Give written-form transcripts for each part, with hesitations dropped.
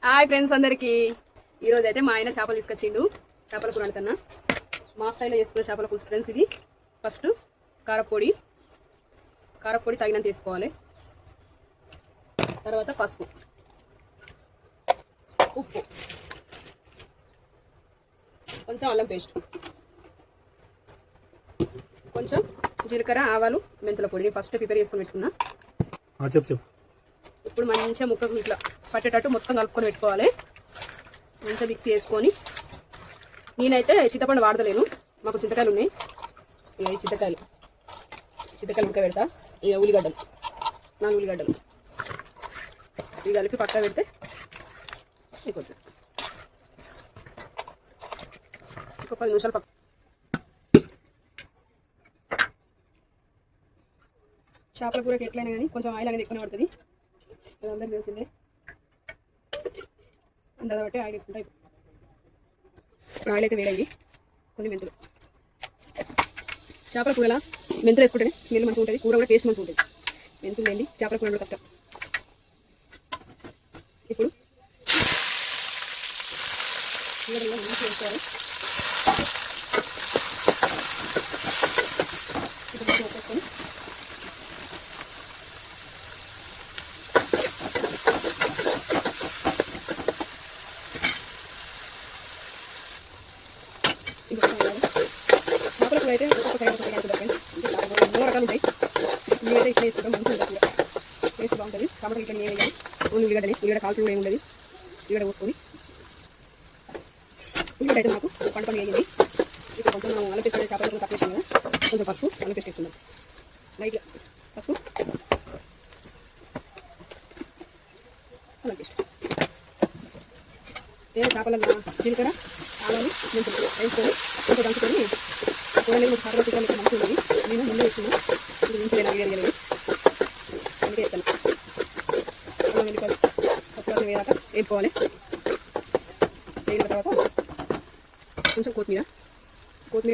Hi friends అందరికీ ఈరోజు అయితే మా ఆయన చేపలు తీసుకొచ్చిండు. చేపల కూర వండుతున్నా. మా స్టైల్లో చేసుకునే చేపల పులుసు ఫ్రెండ్స్. ఇది ఫస్ట్ కారపొడి తగినంత వేసుకోవాలి. తర్వాత పసుపు, ఉప్పు, కొంచెం అల్లం పేస్ట్, కొంచెం జీలకర్ర, ఆవాలు, మెంతుల పొడి ఫస్ట్ ప్రిపేర్ చేసుకొని పెట్టుకున్నా. చెప్పు. ఇప్పుడు మంచిగా ముక్కకు ఇట్లా పట్టేటట్టు మొత్తం కలుపుకొని పెట్టుకోవాలి. మంచిగా మిక్స్ చేసుకొని, నేనైతే చింతపండు వాడతలేను, మాకు చింతకాయలు ఉన్నాయి. ఇక ఈ చింతకాయలు ముక్క పెడతా. ఇక ఉల్లిగడ్డలు 4 ఉల్లిగడ్డలు ఇవి కలిపి పక్క పెడితే అయిపోతుంది. ఒక 10 నిమిషాలు పక్క. చేపల కూరకి ఎట్లయినా కానీ కొంచెం ఆయిల్ అనేది ఎక్కువనే పడుతుంది, అది అందరికీ తెలిసిందే. అంత బట్టి ఆయిల్ వేసుకుంటాయి. ఇప్పుడు ఆయిల్ అయితే వేడండి. కొన్ని మెంతులు, చేపల కూరలా మెంతులు వేసుకుంటేనే స్మెల్ మంచిగా ఉంటుంది, కూర కూడా టేస్ట్ మంచిగా ఉంటుంది. మెంతులు లేండి చేపల కూర కూడా కష్టం. ఇప్పుడు మంచిగా వేసుకోవాలి. ఇప్పుడు వేసుకొని చేపలకు అయితే ఒక్కొక్క ఎన్నో రకాలు ఉంటాయి. ఇవైతే ఇట్లా వేసుకుంటాం, మంచిగా ఉంటుంది కూడా, టేస్ట్ బాగుంటుంది. టమాటా ఇట్లా ఏం వేయాలి, ఓన్లీ ఉల్లిగడ్డ కాల్చడం కూడా ఏముండదు. ఉల్లిగడ్డ పోసుకొని, ఉల్లిగడ్డ అయితే మాకు పంట వేయండి. ఇప్పుడు కొంచెం మనం అల్లం పేస్ట్ చేపలు తక్కువ వేసాం కదా, కొంచెం పసుపు అల్లం పేస్ట్ వేసుకుందాం. లైట్గా పసుపు అల్లం పేస్ట్, చేపల జీలకర్ర, ఆవాలు, మెంతులు వేసుకొని కొంచెం దంచుకొని కూరని సాధారణ చికెన్ మంచిగా ఉంది. నేను ముందు వేసుకున్నాను, ఇప్పుడు మించలేను వేయలేదు, అందుకే వేస్తాను. అల్లం వెల్లిపాయలు పచ్చివాసన వేయాక వేపుకోవాలి. వేగిన తర్వాత కొంచెం కొత్తిమీర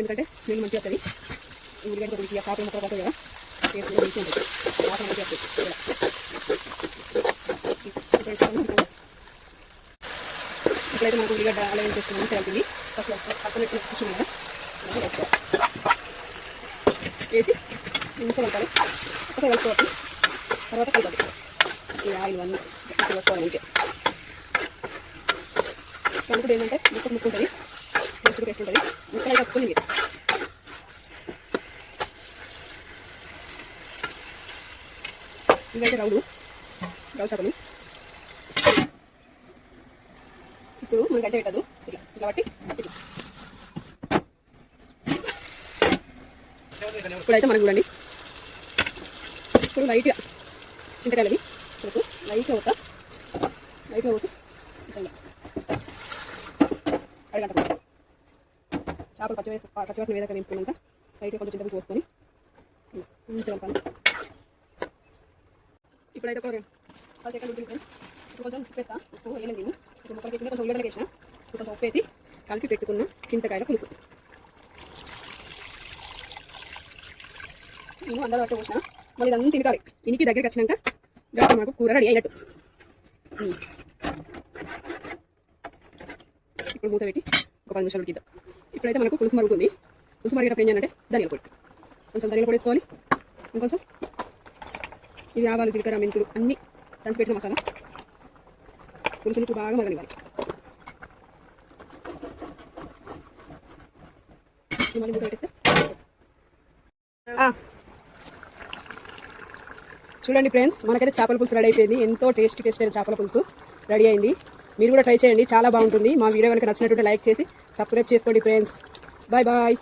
ఎందుకంటే స్మెల్ మంచిగా వస్తుంది. ఉల్లిగడ్డ కొద్దిగా చేపల ముక్కలు పడుతుంది కదా, టేస్ట్ మంచిగా ఉంటుంది, వాసన మంచిగా వస్తుంది. ఇప్పుడైతే మనకు ఉల్లిగడ్డ అలా చేసుకుని మంచిగా అవుతుంది. పక్కన కూర్చుంది కదా, వేసి మంచిగా కలపాలి. ఒకసారి కలుపుకోవాలి, తర్వాత కలపాలి. ఈ ఆయిల్ అన్నీ కలుపుకోవాలి మంచిగా. కలుపుడు ఏంటంటే ముక్కకు ముక్కు ఉంటుంది, టేస్ట్ టేస్ట్ ఉంటుంది. ముక్కలు అయితే వస్తుంది. ఇవైతే రౌ చేపలు. ఇప్పుడు మనం గడ్డ పెట్టదు, ఇట్లా బట్టి ఇప్పుడైతే మనం చూడండి. ఇప్పుడు లైట్గా చింతకాయలవి ఇప్పుడు లైట్గా పోసి అడగంట చేపలు పచ్చివాసన వేదాక నింపుకున్నాక లైట్గా కొంచెం చింతకాయ పోసుకొని మంచిగా కలపాలి. ఇప్పుడైతే ఒక 10 సెకండ్లు ఉంటుంది ఫ్రెండ్స్. ఇప్పుడు కొంచెం ఉప్పు వేస్తా, ఉప్పు వేయలేదు నేను, ఇప్పుడు ముక్కలకి కొంచెం ఉల్లిగడ్డలకి వేసిన, కొంచెం ఉప్పు వేసి కలిపి పెట్టుకున్న చింతకాయల పులుసు నేను అందరూ అట్లా పోసిన. మళ్ళీ ఇదంతా తినకాలి. ఇనికి దగ్గరికి వచ్చినాక గట్టి మనకు కూర రెడీ అయినట్టు. ఇప్పుడు మూత పెట్టి ఒక 10 నిమిషాలు ఉడికిద్దాం. ఇప్పుడైతే మనకు పులుసు మరుగుతుంది. పులుసు మరిగేటప్పుడు ఏం చేయాలంటే ధనియాల పొడి, కొంచెం ధనియాల పొడి వేసుకోవాలి. ఇంకొంచెం ఇది ఆవాలు, జీలకర్ర, మెంతులు అన్నీ దంచి పెట్టిన మసాలా పులుసుని బాగా మరగనివ్వాలి. మళ్ళీ మూత పెట్టేస్తే చూడండి ఫ్రెండ్స్, మనకైతే చేపల పులుసు రెడీ అయిపోయింది. ఎంతో టేస్ట్ అయిన చేపల పులుసు రెడీ అయింది. మీరు కూడా ట్రై చేయండి, చాలా బాగుంటుంది. మా వీడియో కనుక నచ్చినట్టుంటే లైక్ చేసి సబ్స్క్రైబ్ చేసుకోండి ఫ్రెండ్స్. Bye bye.